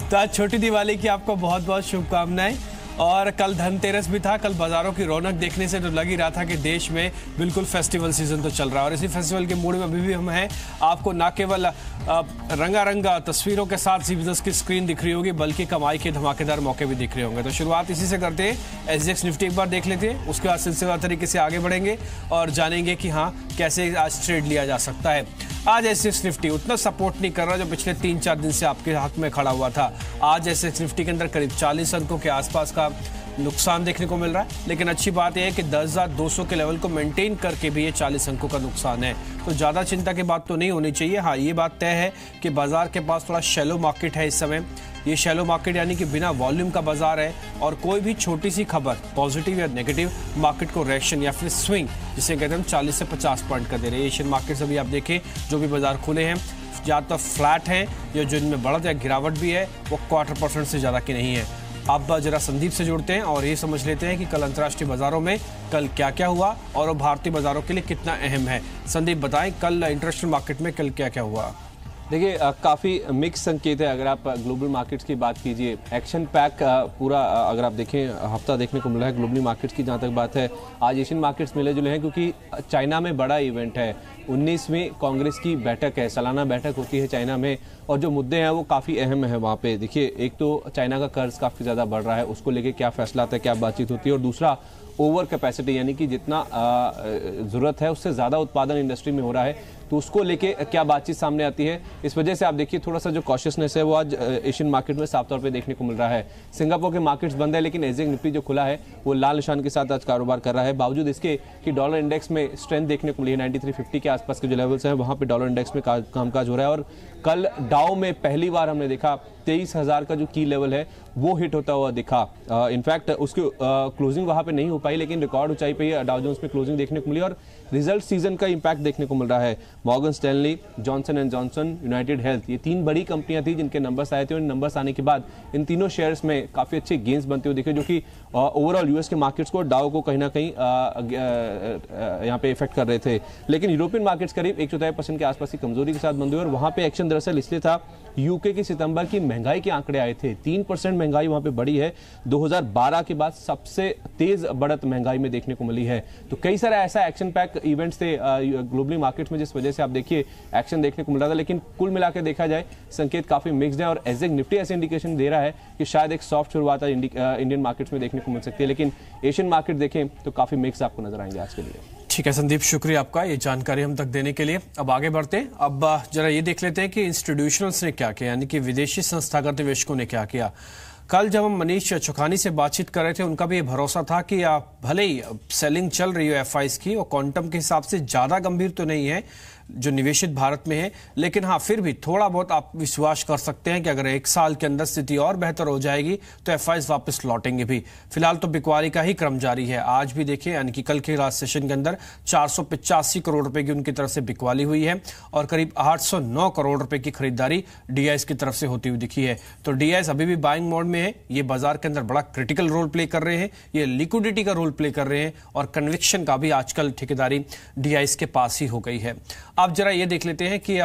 तो आज छोटी दिवाली की आपको बहुत बहुत शुभकामनाएं। और कल धनतेरस भी था। कल बाजारों की रौनक देखने से तो लग ही रहा था कि देश में बिल्कुल फेस्टिवल सीजन तो चल रहा है और इसी फेस्टिवल के मूड में अभी भी हम हैं। आपको न केवल रंगारंगा तस्वीरों के साथ ज़ी बिज़नेस की स्क्रीन दिख रही होगी, बल्कि कमाई के धमाकेदार मौके भी दिख रहे होंगे। तो शुरुआत इसी से करते हैं। एसजीएक्स निफ्टी एक बार देख लेते हैं, उसके बाद सिलसिलेवार तरीके से आगे बढ़ेंगे और जानेंगे कि हाँ कैसे आज ट्रेड लिया जा सकता है। आज एसजीएक्स निफ्टी उतना सपोर्ट नहीं कर रहा जो पिछले 3-4 दिन से आपके हक में खड़ा हुआ था। आज एसजीएक्स निफ्टी के अंदर करीब 40 अंकों के आसपास का नुकसान देखने को मिल रहा है, लेकिन अच्छी बात यह है कि 10,200 के लेवल को मेंटेन करके भी ये 40 अंकों का नुकसान है, तो ज़्यादा चिंता की बात तो नहीं होनी चाहिए। हाँ, ये बात तय है कि बाजार के पास थोड़ा शैलो मार्केट है इस समय। ये शैलो मार्केट यानी कि बिना वॉल्यूम का बाजार है और कोई भी छोटी सी खबर पॉजिटिव या नेगेटिव मार्केट को रिएक्शन या फिर स्विंग जिसे कहते हैं हम 40 से 50 पॉइंट का दे रहे हैं। एशियन मार्केट्स अभी आप देखें जो भी बाजार खुले हैं या तो फ्लैट हैं या जो इनमें बढ़त या गिरावट भी है वो 0.25% से ज़्यादा की नहीं है। आप जरा संदीप से जुड़ते हैं और ये समझ लेते हैं कि कल अंतर्राष्ट्रीय बाजारों में कल क्या क्या हुआ और वो भारतीय बाजारों के लिए कितना अहम है। संदीप बताएं कल इंटरनेशनल मार्केट में कल क्या क्या हुआ। देखिए काफ़ी मिक्स संकेत है। अगर आप ग्लोबल मार्केट्स की बात कीजिए, एक्शन पैक पूरा अगर आप देखें हफ्ता देखने को मिला है ग्लोबल मार्केट्स की। जहाँ तक बात है आज एशियन मार्केट्स मिले जुले हैं क्योंकि चाइना में बड़ा इवेंट है। 19वीं कांग्रेस की बैठक है, सालाना बैठक होती है चाइना में और जो मुद्दे हैं वो काफ़ी अहम है वहाँ पे। देखिए एक तो चाइना का कर्ज काफ़ी ज़्यादा बढ़ रहा है, उसको लेके क्या फैसला आता है, क्या बातचीत होती है, और दूसरा ओवर कैपेसिटी यानी कि जितना ज़रूरत है उससे ज़्यादा उत्पादन इंडस्ट्री में हो रहा है, तो उसको लेके क्या बातचीत सामने आती है। इस वजह से आप देखिए थोड़ा सा जो कॉशियसनेस है वो आज एशियन मार्केट में साफ तौर पे देखने को मिल रहा है। सिंगापुर के मार्केट्स बंद है लेकिन एसजीएक्स निफ्टी जो खुला है वो लाल निशान के साथ आज कारोबार कर रहा है, बावजूद इसके कि डॉलर इंडेक्स में स्ट्रेंथ देखने को मिली है। 9350 के आसपास के जो लेवल्स हैं वहाँ पे डॉलर इंडेक्स में कामकाज हो रहा है। और कल डाउ में पहली बार हमने देखा 23,000 का जो की लेवल है वो हिट होता हुआ दिखा। इनफैक्ट उसकी क्लोजिंग वहाँ पे नहीं हो पाई लेकिन रिकॉर्ड ऊंचाई पे डाउ जोन्स में क्लोजिंग देखने को मिली और रिजल्ट सीजन का इंपैक्ट देखने को मिल रहा है। Morgan Stanley, Johnson and Johnson, United health, ये 3 बड़ी कंपनियां थी जिनके नंबर्स आए थे और इन नंबर्स आने के बाद इन तीनों शेयर्स में काफ़ी अच्छे गेंस बनते हुए दिखे, जो कि ओवरऑल यूएस के मार्केट्स को डाउ को कहीं ना कहीं यहाँ पे इफेक्ट कर रहे थे। लेकिन यूरोपियन मार्केट्स करीब 1.4% के आसपास की कमजोरी के साथ बंद हुए और वहाँ पे एक्शन दरअसल इसलिए था यूके की सितंबर की महंगाई के आंकड़े आए थे। 3% महंगाई वहाँ पे बढ़ी है, 2012 के बाद सबसे तेज बढ़त महंगाई में देखने को मिली है। तो कई सारे ऐसा एक्शन पैक इवेंट्स थे ग्लोबली मार्केट्स में जिस वजह से आप देखिए एक्शन देखने को मिल रहा था। लेकिन कुल मिलाकर देखा जाए संकेत काफी मिक्स्ड है और एसजीएक्स निफ्टी ऐसे इंडिकेशन दे रहा है कि शायद एक सॉफ्ट शुरुआत इंडियन मार्केट्स में देखने को मिल सकती है, लेकिन एशियन मार्केट देखें तो काफी मिक्स आपको नजर आएंगे आज के लिए। ठीक है संदीप, शुक्रिया आपका ये जानकारी हम तक देने के लिए। अब आगे बढ़ते हैं। अब जरा ये देख लेते हैं कि इंस्टीट्यूशनल्स ने क्या किया, यानी कि विदेशी संस्थागत निवेशकों ने क्या किया। कल जब हम मनीष चौखानी से बातचीत कर रहे थे उनका भी ये भरोसा था कि भले ही सेलिंग चल रही हो एफआईज की और क्वांटम के हिसाब से ज्यादा गंभीर तो नहीं है जो निवेशित भारत में है, लेकिन हाँ फिर भी थोड़ा बहुत आप विश्वास कर सकते हैं कि अगर 1 साल के अंदर स्थिति और बेहतर हो जाएगी तो एफआईज वापस लौटेंगे भी। फिलहाल तो बिकवाली का ही क्रम जारी है। आज भी देखिए यानी कि कल के लास्ट सेशन के अंदर 485 करोड़ रुपए की उनकी तरफ से बिकवाली हुई है और करीब 809 करोड़ रुपए की खरीदारी डीआईएस की तरफ से होती हुई दिखी है। तो डीआईएस अभी भी बाइंग मोड में है, ये बाजार के अंदर बड़ा क्रिटिकल रोल प्ले कर रहे हैं, ये लिक्विडिटी का रोल प्ले कर रहे हैं और कन्विक्शन का भी आजकल ठेकेदारी डीआईएस के पास ही हो गई है। आप जरा ये देख लेते हैं कि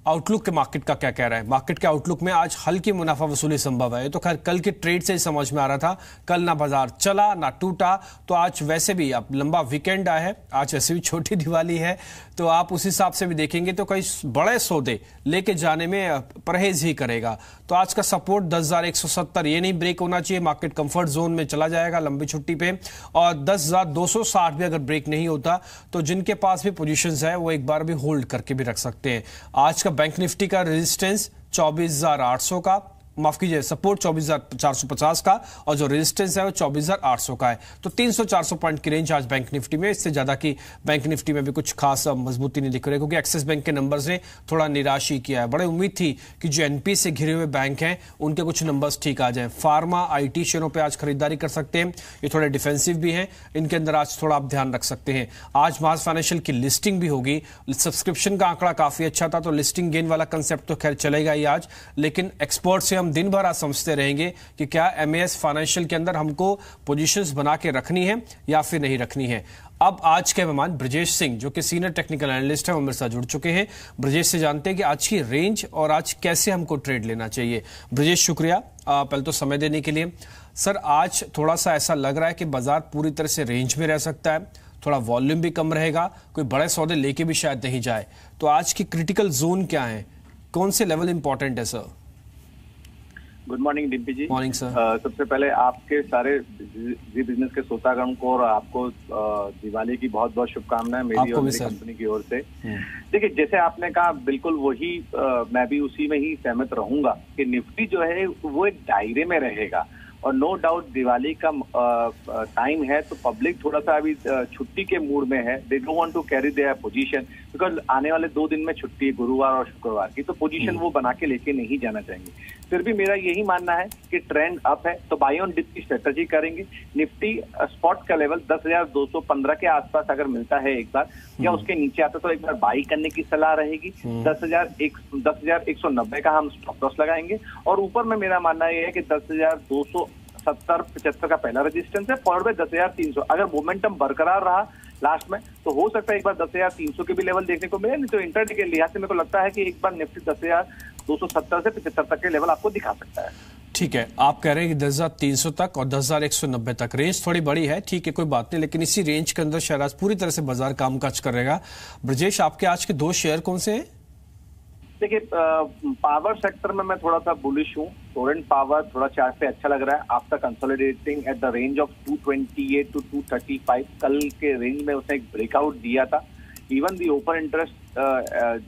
आउटलुक के मार्केट का क्या कह रहा है। मार्केट के आउटलुक में आज हल्की मुनाफा वसूली संभव है, तो खैर कल के ट्रेड से ही समझ में आ रहा था। कल ना बाजार चला ना टूटा, तो आज वैसे भी अब लंबा वीकेंड आया है, आज वैसे भी छोटी दिवाली है, तो आप उस हिसाब से भी देखेंगे तो कई बड़े सौदे लेके जाने में परहेज ही करेगा। तो आज का सपोर्ट 10,170 ये नहीं ब्रेक होना चाहिए, मार्केट कंफर्ट जोन में चला जाएगा लंबी छुट्टी पे। और 10,260 भी अगर ब्रेक नहीं होता तो जिनके पास भी पोजीशंस है वो एक बार भी होल्ड करके भी रख सकते हैं। आज का बैंक निफ्टी का रेजिस्टेंस 24,800 का, माफ कीजिए सपोर्ट 24,450 का और जो रेजिस्टेंस है वो 24,800 का है। तो 300-400 पॉइंट की रेंज आज बैंक निफ्टी में, इससे ज्यादा की बैंक निफ्टी में भी कुछ खास मजबूती नहीं दिख रही, क्योंकि एक्सिस बैंक के नंबर्स ने थोड़ा निराश ही किया है। बड़ी उम्मीद थी कि जो एनपी से घिरे हुए बैंक हैं उनके कुछ नंबर्स ठीक आ जाए। फार्मा आईटी शेयरों पर आज खरीदारी कर सकते हैं, ये थोड़े डिफेंसिव भी हैं, इनके अंदर आज थोड़ा आप ध्यान रख सकते हैं। आज मास फाइनेंशियल की लिस्टिंग भी होगी, सब्सक्रिप्शन का आंकड़ा काफी अच्छा था तो लिस्टिंग गेन वाला कंसेप्ट तो खैर चलेगा ही आज, लेकिन एक्सपर्ट से हम हम दिन भर आज समझते रहेंगे कि क्या एमएएस फाइनेंशियल के अंदर हमको पोजीशंस बना के रखनी है या फिर नहीं रखनी है। अब आज के मेहमान ब्रजेश सिंह जो कि सीनियर टेक्निकल एनालिस्ट है, वो मेरे साथ जुड़ चुके हैं। ब्रजेश से जानते हैं कि आज की रेंज और आज कैसे हमको ट्रेड लेना चाहिए। ब्रजेश, शुक्रिया पहले तो समय देने के लिए। सर, आज थोड़ा सा ऐसा लग रहा है कि बाजार पूरी तरह से रेंज में रह सकता है, थोड़ा वॉल्यूम भी कम रहेगा, कोई बड़े सौदे लेके भी शायद नहीं जाए। तो आज की क्रिटिकल जोन क्या है, कौन से लेवल इंपॉर्टेंट है sir? Good morning Dimpi ji. Morning sir. सबसे पहले आपके सारे जी बिजनेस के श्रोतागण को और आपको दिवाली की बहुत बहुत शुभकामनाएं मेरी और मेरी कंपनी की ओर से। देखिए, जैसे आपने कहा बिल्कुल वही मैं भी उसी में ही सहमत रहूंगा कि निफ्टी जो है वो एक दायरे में रहेगा और नो डाउट दिवाली का टाइम है तो पब्लिक थोड़ा सा अभी छुट्टी के मूड में है। They don't want to carry their position because आने वाले 2 दिन में छुट्टी है, गुरुवार और शुक्रवार की, तो पोजीशन वो बना के लेके नहीं जाना चाहेंगे। फिर भी मेरा यही मानना है कि ट्रेंड अप है तो बाई ऑन डिप की स्ट्रेटेजी करेंगे। निफ्टी स्पॉट का लेवल 10,215 के आसपास अगर मिलता है एक बार या उसके नीचे आता तो एक बार बाई करने की सलाह रहेगी। 10,190 का हम स्टॉप लॉस लगाएंगे और ऊपर में मेरा मानना यह है कि 10,270-75 का पहला रेजिस्टेंस है, फॉरवर्ड में 10,300। अगर मोमेंटम बरकरार रहा लास्ट में तो हो सकता है एक बार 10,300 के भी लेवल देखने को मिले, नहीं तो इंटरडे के लिहाज से मेरे को लगता है कि एक बार निफ्टी 10,270 से 75 तक के लेवल आपको दिखा सकता है। ठीक है, आप कह रहे हैं कि 10,300 तक और 10,190 तक रेंज थोड़ी बड़ी है, ठीक है कोई बात नहीं, लेकिन इसी रेंज के अंदर शायद आज पूरी तरह से बाजार कामकाज करेगा। ब्रजेश, आपके आज के 2 शेयर कौन से हैं? देखिए, पावर सेक्टर में मैं थोड़ा सा बुलिश हूँ। टोरेंट पावर थोड़ा चार्ट पे अच्छा लग रहा है after consolidating at the range of 228 to 235। कल के रेंज में उसने एक ब्रेकआउट दिया था। इवन दी ओपन इंटरेस्ट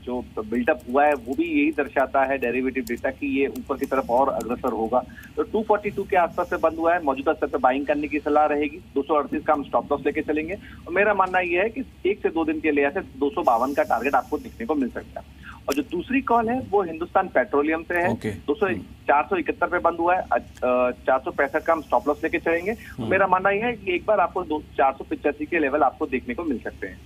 जो बिल्डअप हुआ है वो भी यही दर्शाता है डेरिवेटिव डेटा कि ये ऊपर की तरफ और अग्रसर होगा। तो 242 के आसपास से बंद हुआ है, मौजूदा स्तर पर बाइंग करने की सलाह रहेगी। 238 का हम स्टॉप लॉस लेके चलेंगे और मेरा मानना यह है कि 1 से 2 दिन के लिहाज से 252 का टारगेट आपको दिखने को मिल सकता है। और जो दूसरी कॉल है वो हिंदुस्तान पेट्रोलियम से है। 471 पे बंद हुआ है, 465 का हम स्टॉप लॉस लेके चलेंगे। मेरा मानना यह है कि एक बार आपको 485 के लेवल आपको देखने को मिल सकते हैं।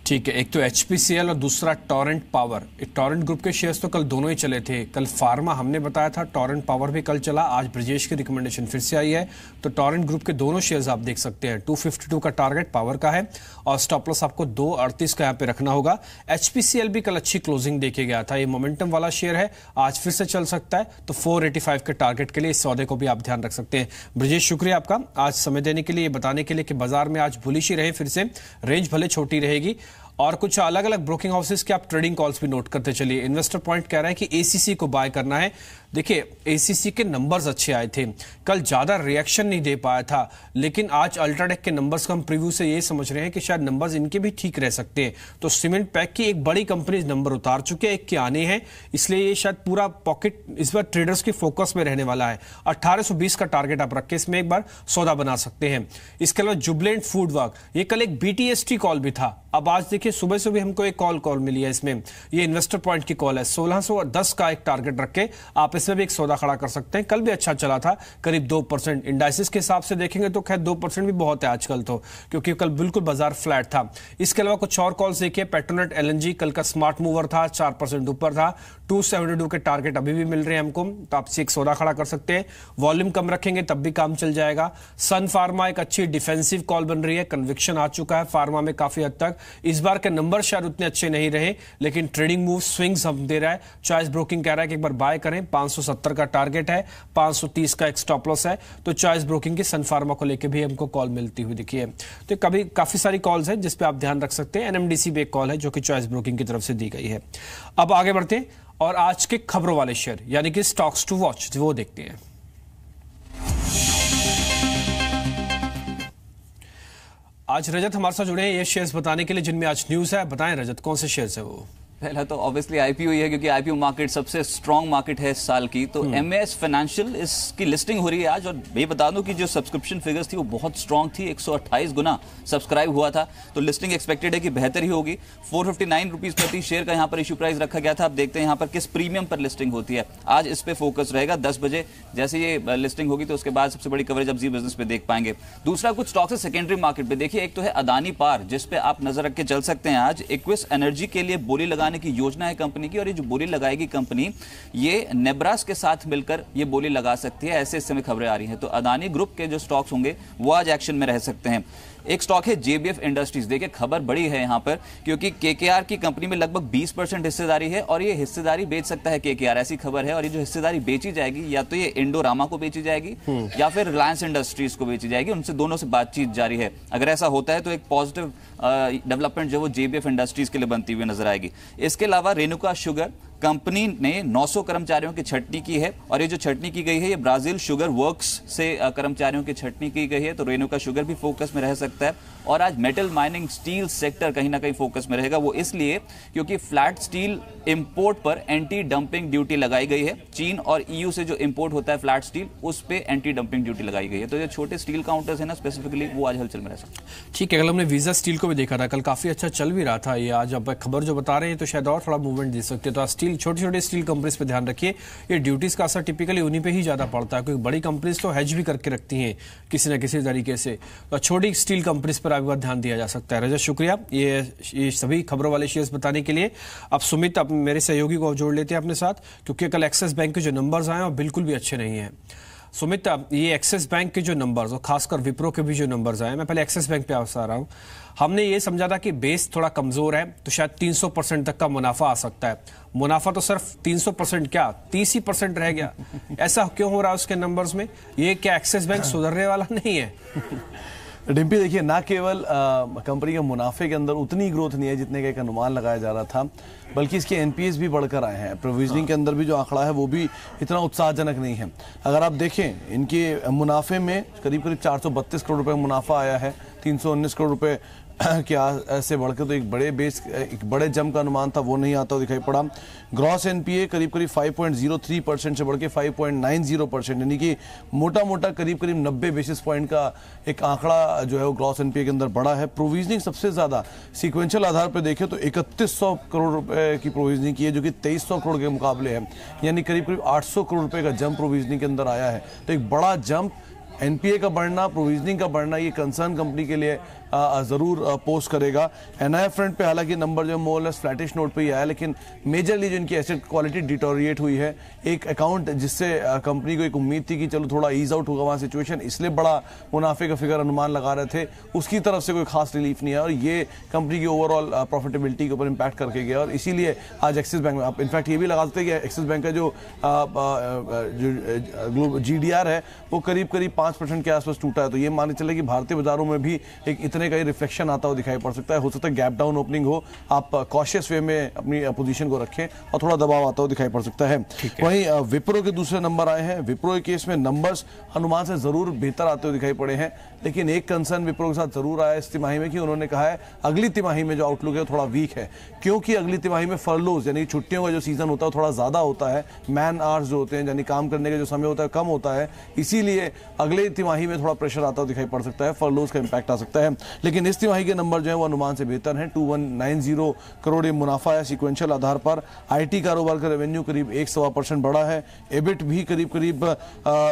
ठीक है, एक तो एचपीसीएल और दूसरा टोरेंट पावर। टोरेंट ग्रुप के शेयर्स तो कल दोनों ही चले थे। कल फार्मा हमने बताया था, टोरेंट पावर भी कल चला। आज ब्रजेश की रिकमेंडेशन फिर से आई है, तो टोरेंट ग्रुप के दोनों शेयर्स आप देख सकते हैं। 252 का टारगेट पावर का है और स्टॉप लॉस आपको 238 का यहाँ पे रखना होगा। एचपीसीएल भी कल अच्छी क्लोजिंग देके गया था, ये मोमेंटम वाला शेयर है, आज फिर से चल सकता है, तो 485 के टारगेट के लिए इस सौदे को भी आप ध्यान रख सकते हैं। ब्रजेश, शुक्रिया आपका आज समय देने के लिए, बताने के लिए कि बाजार में आज बुलिश ही रहे, फिर से रेंज भले छोटी रहेगी। और कुछ अलग अलग ब्रोकिंग हाउसेस के आप ट्रेडिंग कॉल्स भी नोट करते चलिए। इन्वेस्टर पॉइंट कह रहा है कि एसीसी को बाय करना है। देखिए, एसीसी के नंबर्स अच्छे आए थे, कल ज्यादा रिएक्शन नहीं दे पाया था, लेकिन आज अल्ट्राटेक के नंबर्स का हम प्रीव्यू से ये समझ रहे हैं कि शायद नंबर्स इनके भी ठीक रह सकते हैं। तो सीमेंट पैक की एक बड़ी कंपनी नंबर उतार चुके हैं, एक के आने हैं, इसलिए ये शायद पूरा पॉकेट इस बार ट्रेडर्स के फोकस में रहने वाला है। 1820 का टारगेट आप रख के इसमें एक बार सौदा बना सकते हैं। इसके अलावा जुबलेंट फूड वर्क, ये कल एक बीटीएसटी कॉल भी था, अब आज देखिए सुबह सुबह हमको एक कॉल मिली है, इसमें ये इन्वेस्टर पॉइंट की कॉल है। 1610 का एक टारगेट रख के आप इसमें भी एक सौदा खड़ा कर सकते हैं। कल भी अच्छा चला था, करीब 2%। इंडाइसिस के हिसाब से देखेंगे तो खैर 2% भी बहुत है आजकल तो, क्योंकि कल बिल्कुल बाजार फ्लैट था। इसके अलावा कुछ और कॉल्स देखिए, पेट्रोनेट एलएनजी कल का स्मार्ट मूवर था, 4% ऊपर था। 272 के टारगेट अभी भी मिल रहे हैं हमको, तो आपसे एक सौदा खड़ा कर सकते हैं। वॉल्यूम कम रखेंगे तब भी काम चल जाएगा। सन फार्मा एक अच्छी डिफेंसिव कॉल बन रही है, कन्विक्शन आ चुका है फार्मा में काफी हद तक। इस बार के नंबर शायद उतने अच्छे नहीं रहे, लेकिन ट्रेडिंग मूव स्विंग्स हम दे रहा है। चॉइस ब्रोकिंग कह रहा है कि एक बार बाय करें, 570 का टारगेट है, 530 का एक स्टॉप लॉस है। तो चॉइस ब्रोकिंग की सन फार्मा को लेकर भी हमको कॉल मिलती हुई दिखी है। तो कभी काफी सारी कॉल्स हैं जिसपे आप ध्यान रख सकते हैं। एनएमडीसी भी एक कॉल है जो कि चॉइस ब्रोकिंग की तरफ से दी गई है। अब आगे बढ़ते हैं और आज के खबरों वाले शेयर यानी कि स्टॉक्स टू वॉच वो देखते हैं। आज रजत हमारे साथ जुड़े हैं ये शेयर्स बताने के लिए जिनमें आज न्यूज है। बताएं रजत, कौन से शेयर्स है वो? पहला तो ऑब्वियसली आईपीओ ही है, क्योंकि आईपीओ मार्केट सबसे स्ट्रांग मार्केट है इस साल की। तो एमएएस फाइनेंशियल इसकी लिस्टिंग हो रही है आज, और मैं बता दूं कि जो सब्सक्रिप्शन फिगर्स थी वो बहुत स्ट्रांग थी, 128 गुना सब्सक्राइब हुआ था, तो लिस्टिंग एक्सपेक्टेड है कि बेहतर ही होगी। 459 रुपीज प्रति शेयर का यहाँ पर इशू प्राइस रखा गया था। अब देखते हैं यहाँ पर किस प्रीमियम पर लिस्टिंग होती है। आज इस पे फोकस रहेगा। 10 बजे जैसे ये लिस्टिंग होगी तो उसके बाद सबसे बड़ी कवरेज अब जी बिजनेस पे देख पाएंगे। दूसरा कुछ स्टॉक्स है सेकेंडरी मार्केट पे। देखिए, एक तो है अदानी पावर, जिसपे आप नजर रख के चल सकते हैं। आज इक्विस एनर्जी के लिए बोली लगाने बढ़ाने की योजना है कंपनी की, और ये जो बोली लगाएगी कंपनी, ये नेब्रास के साथ मिलकर ये बोली लगा सकती है, ऐसे इस समय खबरें आ रही हैं। तो अदानी ग्रुप के जो स्टॉक्स होंगे वो आज एक्शन में रह सकते हैं। एक स्टॉक है जेबीएफ इंडस्ट्रीज। देखिए खबर बड़ी है यहां पर, क्योंकि केकेआर की कंपनी में लगभग 20% हिस्सेदारी है और ये हिस्सेदारी बेच सकता है केकेआर, ऐसी खबर है। और ये जो हिस्सेदारी बेची जाएगी, या तो ये इंडोरामा को बेची जाएगी या फिर रिलायंस इंडस्ट्रीज को बेची जाएगी। उनसे दोनों से बातचीत जारी है। अगर ऐसा होता है तो एक पॉजिटिव डेवलपमेंट जो वो जेबीएफ इंडस्ट्रीज के लिए बनती हुई नजर आएगी। इसके अलावा रेणुका शुगर कंपनी ने 900 कर्मचारियों की छटनी की है, और ये जो छटनी की गई है ये ब्राजील शुगर वर्क्स से कर्मचारियों की छटनी की गई है। तो रेणुका शुगर भी फोकस में रह सकता है। और आज मेटल माइनिंग स्टील सेक्टर कहीं ना कहीं फोकस में रहेगा। वो इसलिए क्योंकि फ्लैट स्टील इंपोर्ट पर एंटी डंपिंग ड्यूटी लगाई गई है। चीन और ईयू से जो इंपोर्ट होता है फ्लैट स्टील, उस पे एंटी डंपिंग ड्यूटी लगाई गई है। तो ये छोटे स्टील काउंटर्स है ना, स्पेसिफिकली वो आज हलचल में रह सकते हैं। ठीक है, कल हमने वीजा स्टील को भी देखा था, कल काफी अच्छा चल भी रहा था। ये आज अब खबर जो बता रहे हैं तो शायद और थोड़ा मूवमेंट दे सकते हैं। तो स्टील, छोटे छोटे स्टील कंपनीज पे ध्यान रखिए। ये ड्यूटीज का असर टिपिकली उन्हीं पे ही ज्यादा पड़ता है, क्योंकि बड़ी कंपनीज तो हेज भी करके रखती हैं किसी न किसी तरीके से। तो छोटी स्टील कंपनीज पर आपका ध्यान दिया जा सकता है। रजत, शुक्रिया ये सभी खबरों वाले शेयर्स बताने के लिए। अब सुमित, अब मेरे सहयोगी को जोड़ लेते हैं अपने साथ, क्योंकि कल एक्सिस बैंक के जो नंबर्स आए वो बिल्कुल भी अच्छे नहीं है। सुमित, ये एक्सिस बैंक के जो नंबर्स और खासकर विप्रो के भी जो नंबर्स आए, मैं पहले एक्सिस बैंक पे आ रहा हूं। हमने ये समझा था कि बेस थोड़ा कमजोर है तो शायद 300% तक का मुनाफा आ सकता है। मुनाफा तो सिर्फ 300% क्या 30% रह गया। ऐसा क्यों हो रहा है उसके नंबर्स में? ये क्या एक्सिस बैंक सुधरने वाला नहीं है? डिम्पी, देखिए ना केवल कंपनी के मुनाफे के अंदर उतनी ग्रोथ नहीं है जितने का एक अनुमान लगाया जा रहा था, बल्कि इसके एनपीएस भी बढ़कर आए हैं। प्रोविजनिंग के अंदर भी जो आंकड़ा है वो भी इतना उत्साहजनक नहीं है। अगर आप देखें इनके मुनाफे में करीब करीब 432 करोड़ रुपए मुनाफा आया है, 319 करोड़ रुपए क्या ऐसे बढ़कर, तो एक बड़े बेस, एक बड़े जम का अनुमान था वो नहीं आता दिखाई पड़ा। ग्रॉस एनपीए करीब करीब 5.03% से बढ़ के 5.90%, यानी कि मोटा मोटा करीब करीब 90 बेसिस पॉइंट का एक आंकड़ा जो है वो ग्रॉस एनपीए के अंदर बढ़ा है। प्रोविजनिंग सबसे ज्यादा सीक्वेंशियल आधार पर देखें तो 3100 करोड़ रुपए की प्रोविजनिंग की है, जो कि 2300 करोड़ के मुकाबले है, यानी करीब करीब 800 करोड़ रुपए का जंप प्रोविजनिंग के अंदर आया है। तो एक बड़ा जंप, एनपीए का बढ़ना, प्रोविजनिंग का बढ़ना, ये कंसर्न कंपनी के लिए जरूर पोस्ट करेगा। एनआई फ्रंट पे हालांकि नंबर जो मोरलेस फ्लैटिश नोट पे ही आया, लेकिन मेजरली जो इनकी एसेट क्वालिटी डिटोरिएट हुई है। एक अकाउंट जिससे कंपनी को एक उम्मीद थी कि चलो थोड़ा ईज आउट होगा वहां सिचुएशन, इसलिए बड़ा मुनाफे का फिगर अनुमान लगा रहे थे, उसकी तरफ से कोई खास रिलीफ नहीं है और ये कंपनी की ओवरऑल प्रॉफिटेबिलिटी के ऊपर इंपैक्ट करके गया। और इसीलिए आज एक्सिस बैंक में आप इनफैक्ट ये भी लगा सकते हैं कि एक्सिस बैंक का जो GDR है वो करीब करीब 5% के आसपास टूटा है। तो ये मान चले कि भारतीय बाजारों में भी एक इतने का ही रिफ्लेक्शन आता हुआ दिखाई पड़ सकता है। हो सकता है गैप डाउन ओपनिंग हो, आप कॉशियस वे में अपनी पोजीशन को रखें और थोड़ा दबाव आता हुआ दिखाई पड़ सकता है। वहीं विप्रो के दूसरे नंबर आए हैं। विप्रो के केस में नंबर्स अनुमान से जरूर बेहतर आते हुए दिखाई पड़े हैं, लेकिन एक कंसर्न विप्रो के साथ जरूर आया इस तिमाही में कि उन्होंने कहा है अगली तिमाही में जो आउटलुक है थोड़ा वीक है, क्योंकि अगली तिमाही में फर्लोज यानी छुट्टियों का जो सीजन होता है थोड़ा ज्यादा होता है, मैन आवर्स जो होते हैं यानी काम करने का जो समय होता है कम होता है, इसीलिए अगले तिमाही में थोड़ा प्रेशर आता हुआ दिखाई पड़ सकता है, फर्लोज का इंपैक्ट आ सकता है। लेकिन इस तिमाही के नंबर जो है वो अनुमान से बेहतर हैं। 2190 करोड़ मुनाफा है सीक्वेंशियल आधार पर। आईटी कारोबार का रेवेन्यू करीब 1.25% बढ़ा है। एबिट भी करीब करीब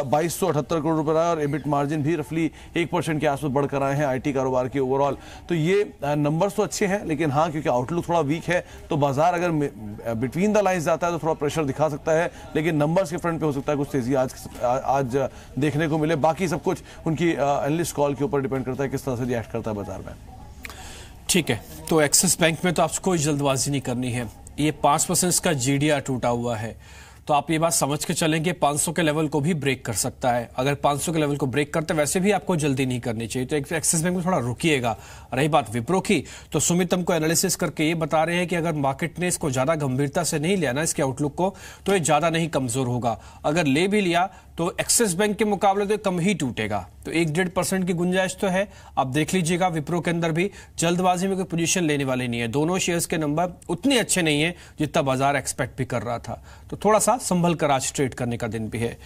2278 करोड़ रुपए रहा है और एबिट मार्जिन भी रफली 1% के आसपास बढ़कर आए हैं आईटी कारोबार के ओवरऑल। तो ये नंबर्स तो अच्छे हैं, लेकिन हाँ क्योंकि आउटलुक थोड़ा वीक है तो बाजार अगर बिटवीन द लाइंस जाता है तो थोड़ा प्रेशर दिखा सकता है, लेकिन नंबर्स के फ्रंट पे हो सकता है कुछ तेजी आज देखने को मिले। बाकी सब कुछ उनकी एनालिस्ट कॉल के ऊपर डिपेंड करता है किस तरह से रिएक्ट करता है बाजार में। ठीक है, तो एक्सिस बैंक में तो आपको कोई जल्दबाजी नहीं करनी है। ये 5% का GDR टूटा हुआ है, तो आप ये बात समझ के चलेंगे 500 के लेवल को भी ब्रेक कर सकता है। अगर 500 के लेवल को ब्रेक करते वैसे भी आपको जल्दी नहीं करनी चाहिए, तो एक्सिस बैंक में थोड़ा रुकिएगा। रही बात विप्रो की, तो सुमित हमको एनालिसिस करके ये बता रहे हैं कि अगर मार्केट ने इसको ज्यादा गंभीरता से नहीं लिया ना इसके आउटलुक को, तो ये ज्यादा नहीं कमजोर होगा। अगर ले भी लिया तो एक्सिस बैंक के मुकाबले तो कम ही टूटेगा। तो 1-1.5% की गुंजाइश तो है। आप देख लीजिएगा विप्रो के अंदर भी जल्दबाजी में कोई पोजीशन लेने वाले नहीं है। दोनों शेयर्स के नंबर उतने अच्छे नहीं है जितना बाजार एक्सपेक्ट भी कर रहा था, तो थोड़ा सा संभल कर आज ट्रेड करने का दिन भी है।